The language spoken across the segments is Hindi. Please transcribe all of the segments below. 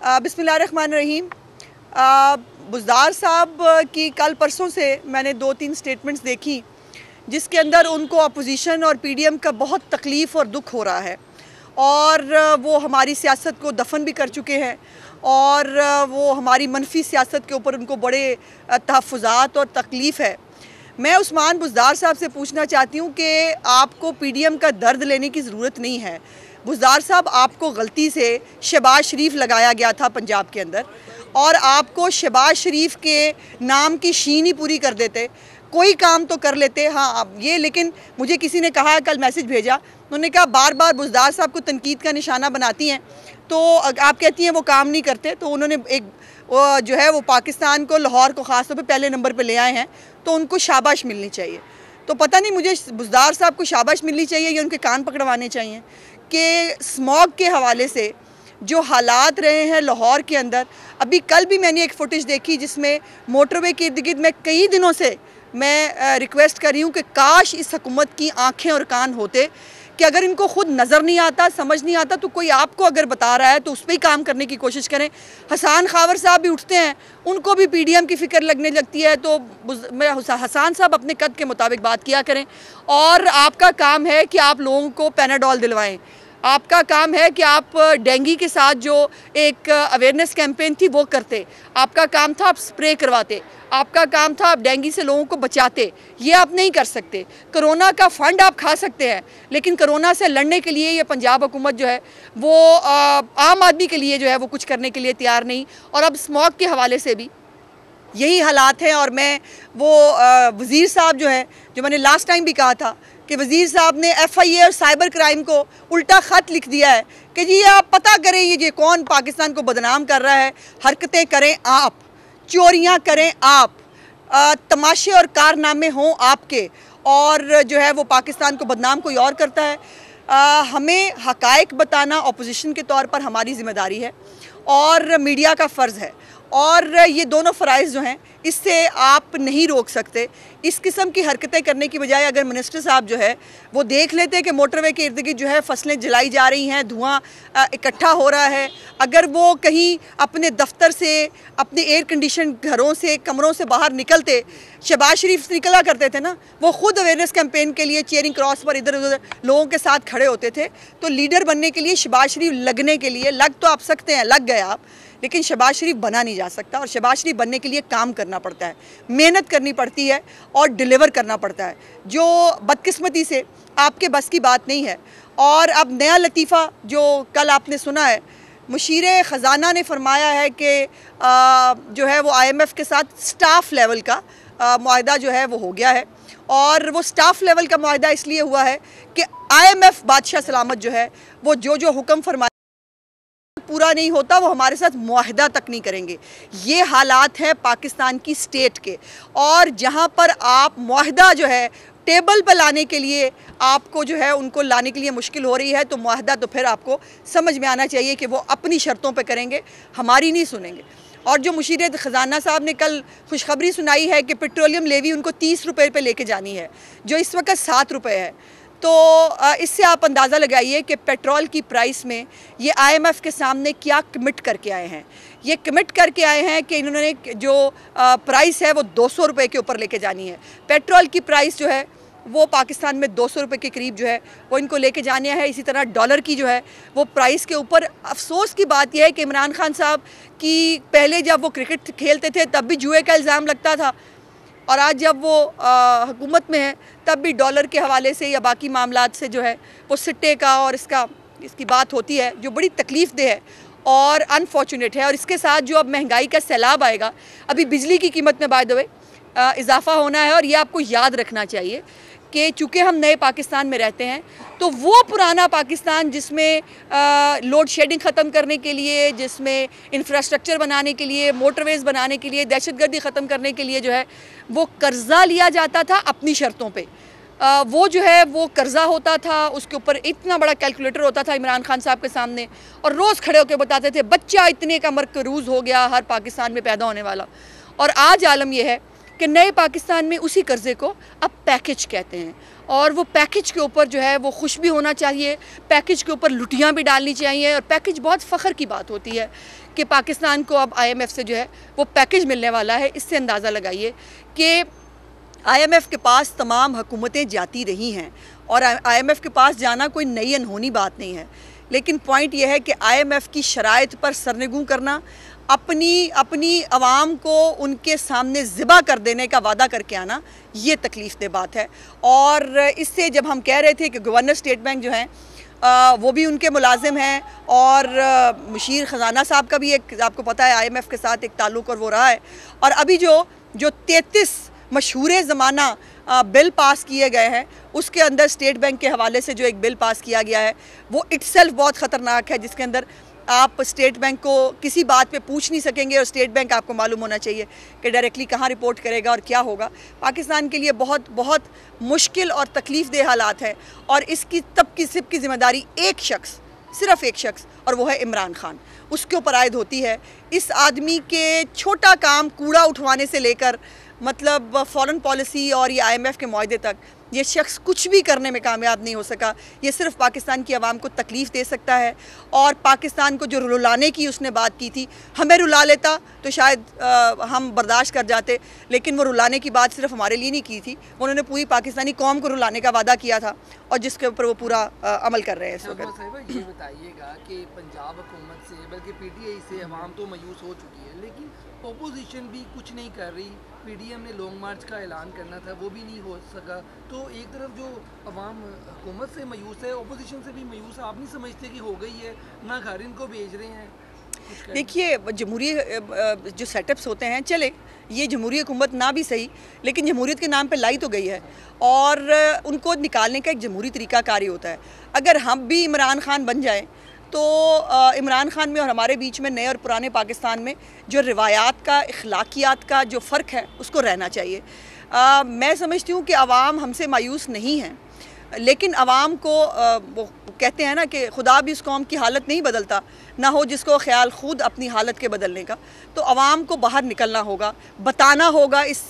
बिस्मिल्लाहिर्रहमानिर्रहीम। बुज़दार साहब की कल परसों से मैंने 2-3 स्टेटमेंट्स देखी जिसके अंदर उनको अपोजिशन और पीडीएम का बहुत तकलीफ़ और दुख हो रहा है और वो हमारी सियासत को दफन भी कर चुके हैं और वो हमारी मनफी सियासत के ऊपर उनको बड़े तहफ़्फ़ुज़ात और तकलीफ़ है। मैं उस्मान बुज़दार साहब से पूछना चाहती हूँ कि आपको पीडीएम का दर्द लेने की ज़रूरत नहीं है। बुज़दार साहब, आपको गलती से शहबाज शरीफ लगाया गया था पंजाब के अंदर और आपको शहबाज शरीफ के नाम की शीन ही पूरी कर देते, कोई काम तो कर लेते। हाँ आप ये, लेकिन मुझे किसी ने कहा, कल मैसेज भेजा, उन्होंने कहा बार बार बुज़दार साहब को तनकीद का निशाना बनाती हैं तो आप कहती हैं वो काम नहीं करते। तो उन्होंने एक जो है वो पाकिस्तान को, लाहौर को ख़ास तौर पे पहले नंबर पे ले आए हैं, तो उनको शाबाश मिलनी चाहिए। तो पता नहीं मुझे बुज़दार साहब को शाबाश मिलनी चाहिए या उनके कान पकड़वाने चाहिए कि स्मॉग के हवाले से जो हालात रहे हैं लाहौर के अंदर। अभी कल भी मैंने एक फुटेज देखी जिसमें मोटरवे के इर्द गिर्द में कई दिनों से मैं रिक्वेस्ट कर रही हूँ कि काश इस हुकूमत की आँखें और कान होते कि अगर इनको खुद नज़र नहीं आता, समझ नहीं आता, तो कोई आपको अगर बता रहा है तो उस पर ही काम करने की कोशिश करें। हसन खावर साहब भी उठते हैं, उनको भी पीडीएम की फ़िक्र लगने लगती है, तो हसन साहब अपने कद के मुताबिक बात किया करें। और आपका काम है कि आप लोगों को पैनाडोल दिलवाएं, आपका काम है कि आप डेंगू के साथ जो एक अवेयरनेस कैंपेन थी वो करते, आपका काम था आप स्प्रे करवाते, आपका काम था आप डेंगू से लोगों को बचाते। ये आप नहीं कर सकते। कोरोना का फ़ंड आप खा सकते हैं, लेकिन कोरोना से लड़ने के लिए ये पंजाब हुकूमत जो है वो आम आदमी के लिए जो है वो कुछ करने के लिए तैयार नहीं। और अब स्मॉग के हवाले से भी यही हालात हैं। और मैं वो वज़ीर साहब जो है, जो मैंने लास्ट टाइम भी कहा था कि वज़ीर साहब ने FIA और साइबर क्राइम को उल्टा ख़त लिख दिया है कि जी आप पता करें ये कौन पाकिस्तान को बदनाम कर रहा है, हरकतें करें आप, चोरियां करें आप, तमाशे और कारनामे हों आपके, और जो है वो पाकिस्तान को बदनाम कोई और करता है। हमें हक़ाइक़ बताना अपोजिशन के तौर पर हमारी ज़िम्मेदारी है और मीडिया का फ़र्ज़ है, और ये दोनों फ़राइज़ जो हैं इससे आप नहीं रोक सकते। इस किस्म की हरकतें करने की बजाय अगर मिनिस्टर साहब जो है वो देख लेते कि मोटरवे के इर्द गिर्द जो है फसलें जलाई जा रही हैं, धुआं इकट्ठा हो रहा है, अगर वो कहीं अपने दफ्तर से, अपने एयर कंडीशन घरों से, कमरों से बाहर निकलते, शहबाज शरीफ निकला करते थे ना, वो ख़ुद अवेयरनेस कैंपेन के लिए चेयरिंग क्रॉस पर इधर उधर लोगों के साथ खड़े होते थे। तो लीडर बनने के लिए, शहबाज शरीफ लगने के लिए, लग तो आप सकते हैं, लग गए आप, लेकिन शहबाज शरीफ बना नहीं जा सकता। और शहबाज शरीफ बनने के लिए काम करना पड़ता है, मेहनत करनी पड़ती है और डिलीवर करना पड़ता है, जो बदकिस्मती से आपके बस की बात नहीं है। और अब नया लतीफ़ा जो कल आपने सुना है, मुशीर ख़जाना ने फरमाया है कि जो है वो IMF के साथ स्टाफ लेवल का मुआहदा जो है वो हो गया है। और वो स्टाफ लेवल का मुआहदा इसलिए हुआ है कि IMF बादशाह सलामत जो है वो जो हुक्म फरमाया पूरा नहीं होता, वो हमारे साथ मुआहदा तक नहीं करेंगे। ये हालात हैं पाकिस्तान की स्टेट के, और जहाँ पर आप मुआहदा जो है टेबल पर लाने के लिए आपको जो है उनको लाने के लिए मुश्किल हो रही है, तो मुआहदा तो फिर आपको समझ में आना चाहिए कि वो अपनी शर्तों पे करेंगे, हमारी नहीं सुनेंगे। और जो मुशीर ख़जाना साहब ने कल खुशखबरी सुनाई है कि पेट्रोलियम लेवी उनको 30 रुपये पे लेके जानी है, जो इस वक्त 7 रुपये है। तो इससे आप अंदाज़ा लगाइए कि पेट्रोल की प्राइस में ये IMF के सामने क्या कमिट करके आए हैं। ये कमिट करके आए हैं कि इन्होंने जो प्राइस है वो 200 रुपये के ऊपर लेके जानी है। पेट्रोल की प्राइस जो है वो पाकिस्तान में 200 रुपये के करीब जो है वो इनको लेके जाने है। इसी तरह डॉलर की जो है वो प्राइस के ऊपर, अफसोस की बात यह है कि इमरान खान साहब की पहले जब वो क्रिकेट खेलते थे तब भी जुए का इल्ज़ाम लगता था, और आज जब वो हुकूमत में है तब भी डॉलर के हवाले से या बाकी मामलात से जो है वो सिट्टे का और इसकी बात होती है, जो बड़ी तकलीफ़ दे है और अनफॉर्चुनेट है। और इसके साथ जो अब महंगाई का सैलाब आएगा, अभी बिजली की कीमत में बाय द वे इजाफ़ा होना है। और ये आपको याद रखना चाहिए कि चूँकि हम नए पाकिस्तान में रहते हैं, तो वो पुराना पाकिस्तान जिसमें लोड शेडिंग ख़त्म करने के लिए, जिसमें इंफ्रास्ट्रक्चर बनाने के लिए, मोटरवेज़ बनाने के लिए, दहशतगर्दी ख़त्म करने के लिए जो है वो कर्ज़ा लिया जाता था अपनी शर्तों पे। वो जो है वो कर्ज़ा होता था, उसके ऊपर इतना बड़ा कैलकुलेटर होता था इमरान खान साहब के सामने, और रोज़ खड़े होकर बताते थे बच्चा इतने का मरकरूज़ हो गया हर पाकिस्तान में पैदा होने वाला। और आज आलम यह है कि नए पाकिस्तान में उसी कर्ज़े को अब पैकेज कहते हैं, और वो पैकेज के ऊपर जो है वो खुश भी होना चाहिए, पैकेज के ऊपर लुटियाँ भी डालनी चाहिए। और पैकेज बहुत फ़ख्र की बात होती है कि पाकिस्तान को अब IMF से जो है वो पैकेज मिलने वाला है। इससे अंदाज़ा लगाइए कि IMF के पास तमाम हुकूमतें जाती रही हैं और IMF के पास जाना कोई नई अनहोनी बात नहीं है, लेकिन पॉइंट यह है कि IMF की शराइत पर सरनगू करना, अपनी आवाम को उनके सामने ज़िबा कर देने का वादा करके आना, ये तकलीफ़ दे बात है। और इससे जब हम कह रहे थे कि गवर्नर स्टेट बैंक जो हैं वो भी उनके मुलाजिम हैं और मुशीर ख़जाना साहब का भी एक, आपको पता है, IMF के साथ एक ताल्लुक़ और वो रहा है। और अभी जो 33 मशहूर ज़माना बिल पास किए गए हैं, उसके अंदर स्टेट बैंक के हवाले से जो एक बिल पास किया गया है वो इट्सेल्फ बहुत ख़तरनाक है, जिसके अंदर आप स्टेट बैंक को किसी बात पे पूछ नहीं सकेंगे और स्टेट बैंक आपको मालूम होना चाहिए कि डायरेक्टली कहाँ रिपोर्ट करेगा और क्या होगा। पाकिस्तान के लिए बहुत बहुत मुश्किल और तकलीफ़देह हालात है और इसकी तब की सिर्फ की ज़िम्मेदारी एक शख्स, सिर्फ एक शख्स, और वो है इमरान खान, उसके ऊपर आयद होती है। इस आदमी के छोटा काम कूड़ा उठवाने से लेकर मतलब फॉरेन पॉलिसी और ये IMF के मुआहदे तक ये शख्स कुछ भी करने में कामयाब नहीं हो सका। ये सिर्फ पाकिस्तान की आवाम को तकलीफ़ दे सकता है और पाकिस्तान को जो रुलाने की उसने बात की थी, हमें रुला लेता तो शायद हम बर्दाश्त कर जाते, लेकिन वो रुलाने की बात सिर्फ हमारे लिए नहीं की थी, उन्होंने पूरी पाकिस्तानी कौम को रुलाने का वादा किया था और जिसके ऊपर वो पूरा अमल कर रहे हैं इस वक्त। ये बताइएगा कि पंजाब हुकूमत से बल्कि PTI से अवाम तो मायूस हो चुकी है, लेकिन अपोजिशन भी कुछ नहीं कर रही। PDM ने लॉन्ग मार्च का ऐलान करना था, वो भी नहीं हो सका। तो एक तरफ जो अवाम हुकूमत से मायूस है, अपोजिशन से भी मायूस है। आप नहीं समझते कि हो गई है, ना घर इनको भेज रहे हैं? देखिए, जमहूरी जो सेटअप्स होते हैं, चले ये जमहूरी हुकूमत ना भी सही, लेकिन जमहूरियत के नाम पे लाई तो गई है और उनको निकालने का एक जमहूरी तरीक़ाकार होता है। अगर हम भी इमरान खान बन जाएँ तो इमरान खान में और हमारे बीच में नए और पुराने पाकिस्तान में जो रिवायात का, अखलाकियात का जो फ़र्क है उसको रहना चाहिए। मैं समझती हूँ कि आवाम हमसे मायूस नहीं है, लेकिन आवाम को वो कहते हैं ना कि खुदा भी इस कौम की हालत नहीं बदलता, ना हो जिसको ख्याल खुद अपनी हालत के बदलने का। तो आवाम को बाहर निकलना होगा, बताना होगा इस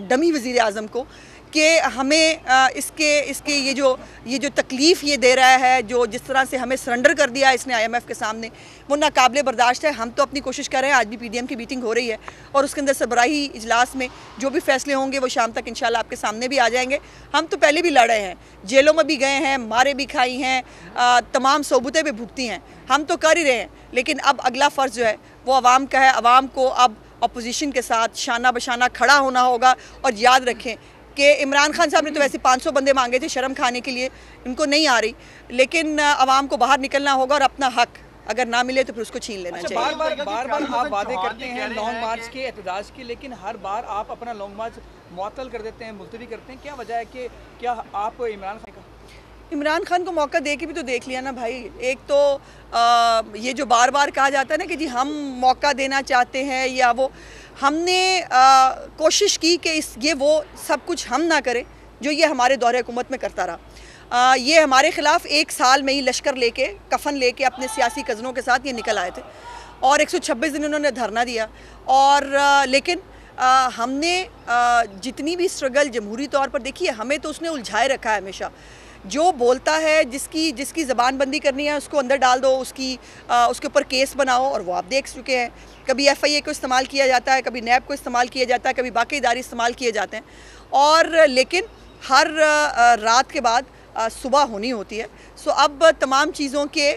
डमी वज़ीर आज़म को कि हमें इसके ये जो तकलीफ़ ये दे रहा है, जो जिस तरह से हमें सरेंडर कर दिया इसने IMF के सामने, वो नाकाबिले बर्दाश्त है। हम तो अपनी कोशिश कर रहे हैं, आज भी PDM की मीटिंग हो रही है और उसके अंदर सरबराही इजलास में जो भी फैसले होंगे वो शाम तक इंशाल्लाह आपके सामने भी आ जाएंगे। हम तो पहले भी लड़े हैं, जेलों में भी गए हैं, मारे भी खाई हैं, तमाम सोबतें भी भुगती हैं, हम तो कर ही रहे हैं। लेकिन अब अगला फ़र्ज़ जो है वो आवाम का है। आवाम को अब अपोजिशन के साथ शाना बशाना खड़ा होना होगा। और याद रखें कि इमरान खान साहब ने तो वैसे 500 बंदे मांगे थे शर्म खाने के लिए, इनको नहीं आ रही, लेकिन आवाम को बाहर निकलना होगा और अपना हक अगर ना मिले तो फिर उसको छीन लेना चाहिए। बार बार आप वादे करते हैं लॉन्ग मार्च के एहतजाज की, लेकिन हर बार आप अपना लॉन्ग मार्च मुअत्तल कर देते हैं, मुलतवी करते हैं। क्या वजह है कि क्या आप इमरान खान को मौका दे के भी तो देख लिया ना भाई। एक तो ये जो बार बार कहा जाता है ना कि जी हम मौका देना चाहते हैं या वो, हमने कोशिश की कि ये वो सब कुछ हम ना करें जो ये हमारे दौरे हुकूमत में करता रहा। ये हमारे ख़िलाफ़ 1 साल में ही लश्कर लेके, कफन लेके अपने सियासी कज़नों के साथ ये निकल आए थे और 126 दिन उन्होंने धरना दिया। और लेकिन हमने जितनी भी स्ट्रगल जमहूरी तौर पर देखी है, हमें तो उसने उलझाए रखा है हमेशा। जो बोलता है, जिसकी ज़बानबंदी करनी है उसको अंदर डाल दो, उसके ऊपर केस बनाओ, और वो आप देख चुके हैं। कभी FIA को इस्तेमाल किया जाता है, कभी NAB को इस्तेमाल किया जाता है, कभी बाकी इदारे इस्तेमाल किए जाते हैं। और लेकिन हर रात के बाद सुबह होनी होती है। सो अब तमाम चीज़ों के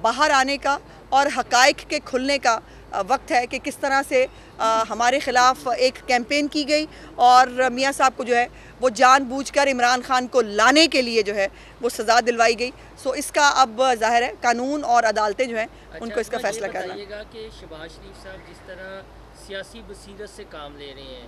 बाहर आने का और हक़ाइक़ के खुलने का वक्त है कि किस तरह से हमारे ख़िलाफ़ एक कैंपेन की गई और मियाँ साहब को जो है वो जानबूझकर इमरान खान को लाने के लिए जो है वो सज़ा दिलवाई गई। सो इसका अब ज़ाहिर है कानून और अदालतें जो हैं उनको इसका फ़ैसला करना। कि शहबाज शरीफ साहब जिस तरह सियासी बसीरत से काम ले रहे हैं,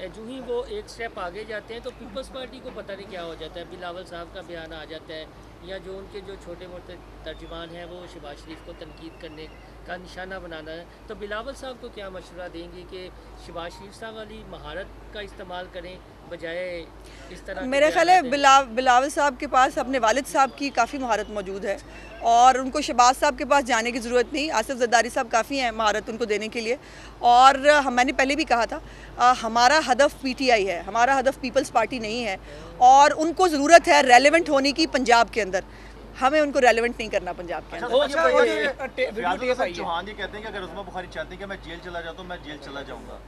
जो ही वो एक स्टेप आगे जाते हैं तो पीपल्स पार्टी को पता नहीं क्या हो जाता है। बिलावल साहब का बयान आ जाता है या जो उनके जो छोटे मोटे तर्जुमान हैं वो शहबाज शरीफ को तनकीद करने का निशाना बनाना है। तो बिलावल साहब को क्या मशवरा देंगे कि शहबाज शरीफ साहब वाली महारत का इस्तेमाल करें बजाय इस तरह? मेरा ख्याल है बिलावल साहब के पास अपने वालिद साहब की काफ़ी महारत मौजूद है और उनको शहबाज साहब के पास जाने की ज़रूरत नहीं। आसिफ ज़रदारी साहब काफ़ी हैं महारत उनको देने के लिए। और मैंने पहले भी कहा था हमारा हदफ PTI है, हमारा हदफ पीपल्स पार्टी नहीं है। और उनको ज़रूरत है रेलेवेंट होने की पंजाब के अंदर। हमें उनको रेलेवेंट नहीं करना पंजाब के अंदर। चौहान ये कहते हैं कि अगर उस्मा बुखारी चाहते हैं कि मैं जेल चला जाता हूँ, मैं जेल चला जाऊँगा।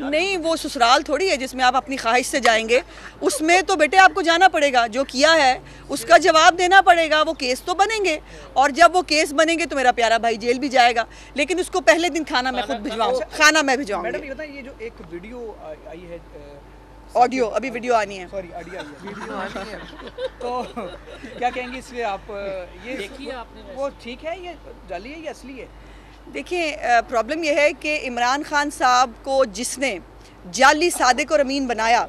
नहीं, वो ससुराल थोड़ी है जिसमें आप अपनी ख्वाहिश से जाएंगे। उसमें तो बेटे आपको जाना पड़ेगा, जो किया है उसका जवाब देना पड़ेगा। वो केस तो बनेंगे, और जब वो केस बनेंगे तो मेरा प्यारा भाई जेल भी जाएगा, लेकिन उसको पहले दिन खाना मैं खुद भिजवाऊँ, खाना मैं भिजवाऊँगी। मैडम ये बताइए, ये जो एक वीडियो आई है, ऑडियो, अभी वीडियो आनी है, सॉरी ऑडियो आई है, वीडियो आनी है, तो क्या कहेंगे इसलिए आप? ये देखिए आपने, वो ठीक है, ये जाली है, ये असली है? देखिए, प्रॉब्लम यह है कि इमरान खान साहब को जिसने जाली सादिक और अमीन बनाया,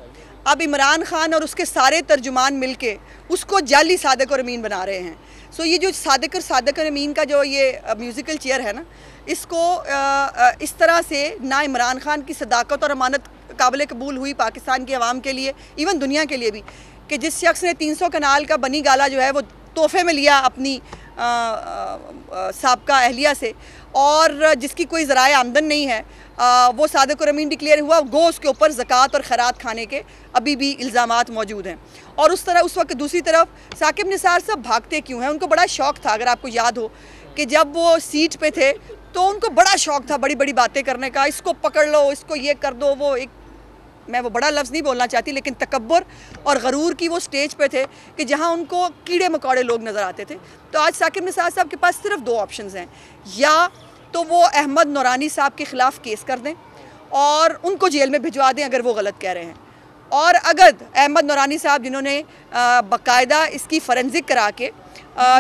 अब इमरान खान और उसके सारे तर्जुमान मिलके उसको जाली सादिक और अमीन बना रहे हैं। सो ये जो सादिक और अमीन का जो ये म्यूज़िकल चेयर है ना, इसको इस तरह से ना इमरान खान की सदाकत और अमानत काबिल कबूल हुई पाकिस्तान की आवाम के लिए, इवन दुनिया के लिए भी, कि जिस शख्स ने 300 कनाल का बनी गाला जो है वो तोहफे में लिया अपनी साबका अहलिया से, और जिसकी कोई ज़राए आमदन नहीं है, वो सादिक और अमीन डिक्लेयर हुआ, गो उसके ऊपर ज़कात और खैरात खाने के अभी भी इल्ज़ामात मौजूद हैं। और उस वक्त दूसरी तरफ साकिब निसार साहब भागते क्यों हैं? उनको बड़ा शौक़ था, अगर आपको याद हो कि जब वो सीट पे थे तो उनको बड़ा शौक़ था बड़ी बड़ी बातें करने का, इसको पकड़ लो, इसको ये कर दो, वो एक, मैं वो बड़ा लफ्ज़ नहीं बोलना चाहती, लेकिन तकब्बुर और गरूर की वो स्टेज पे थे कि जहाँ उनको कीड़े मकोड़े लोग नज़र आते थे। तो आज साकिब निसार साहब के पास सिर्फ 2 ऑप्शंस हैं, या तो वो अहमद नूरानी साहब के ख़िलाफ़ केस कर दें और उनको जेल में भिजवा दें अगर वो गलत कह रहे हैं, और अगर अहमद नूरानी साहब जिन्होंने बाकायदा इसकी फ़ॉरेंसिक करा के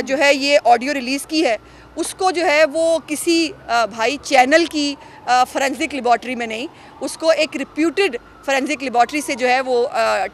जो है ये ऑडियो रिलीज़ की है, उसको जो है वो किसी भाई चैनल की फ़ॉरेंसिक लेबॉर्ट्री में नहीं, उसको एक रिप्यूटेड फ़ॉरेंसिक लेबॉर्ट्री से जो है वो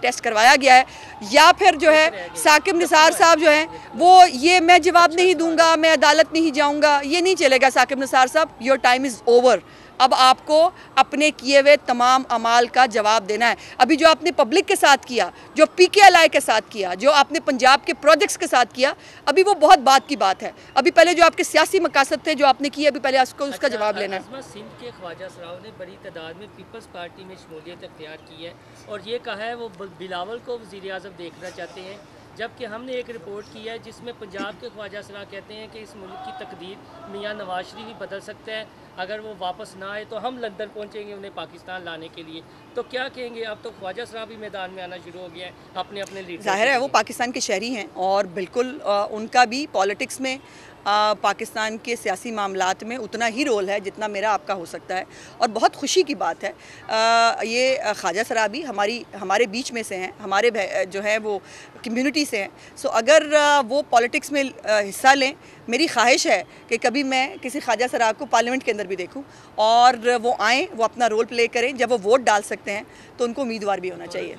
टेस्ट करवाया गया है, या फिर जो है साकिब निसार साहब जो हैं वो ये मैं जवाब नहीं दूंगा, मैं अदालत नहीं जाऊंगा, ये नहीं चलेगा। साकिब निसार साहब, योर टाइम इज़ ओवर। अब आपको अपने किए हुए तमाम अमाल का जवाब देना है। अभी जो आपने पब्लिक के साथ किया, जो PKLI के साथ किया, जो आपने पंजाब के प्रोजेक्ट्स के साथ किया, अभी वो बहुत बात की बात है। अभी पहले जो आपके सियासी मकासद थे जो आपने किए, अभी पहले आपको उसका जवाब लेना है। सिंध के ख्वाजा सराव ने बड़ी तादाद में पीपल्स पार्टी में शमूलियत अख्तियार की है और ये कहा है वो बिलावल को वज़ीर आज़म देखना चाहते हैं, जबकि हमने एक रिपोर्ट की है जिसमें पंजाब के ख्वाजा सराव कहते हैं कि इस मुल्क की तकदीर मियाँ नवाज शरीफ भी बदल सकते हैं, अगर वो वापस ना आए तो हम लंदन पहुंचेंगे उन्हें पाकिस्तान लाने के लिए। तो क्या कहेंगे? अब तो ख्वाजा सराव भी मैदान में आना शुरू हो गया है अपने अपने लीडर। ज़ाहिर है वो पाकिस्तान के शहरी हैं और बिल्कुल उनका भी पॉलिटिक्स में पाकिस्तान के सियासी मामलात में उतना ही रोल है जितना मेरा आपका हो सकता है, और बहुत खुशी की बात है। ये ख्वाजा सराव भी हमारे बीच में से हैं, हमारे जो है वो कम्युनिटी से हैं। सो अगर वो पॉलिटिक्स में हिस्सा लें, मेरी ख्वाहिश है कि कभी मैं किसी ख्वाजा सराव को पार्लियामेंट के अंदर भी देखूं और वो आएँ, वो अपना रोल प्ले करें। जब वो वोट डाल सकते हैं तो उनको उम्मीदवार भी होना चाहिए।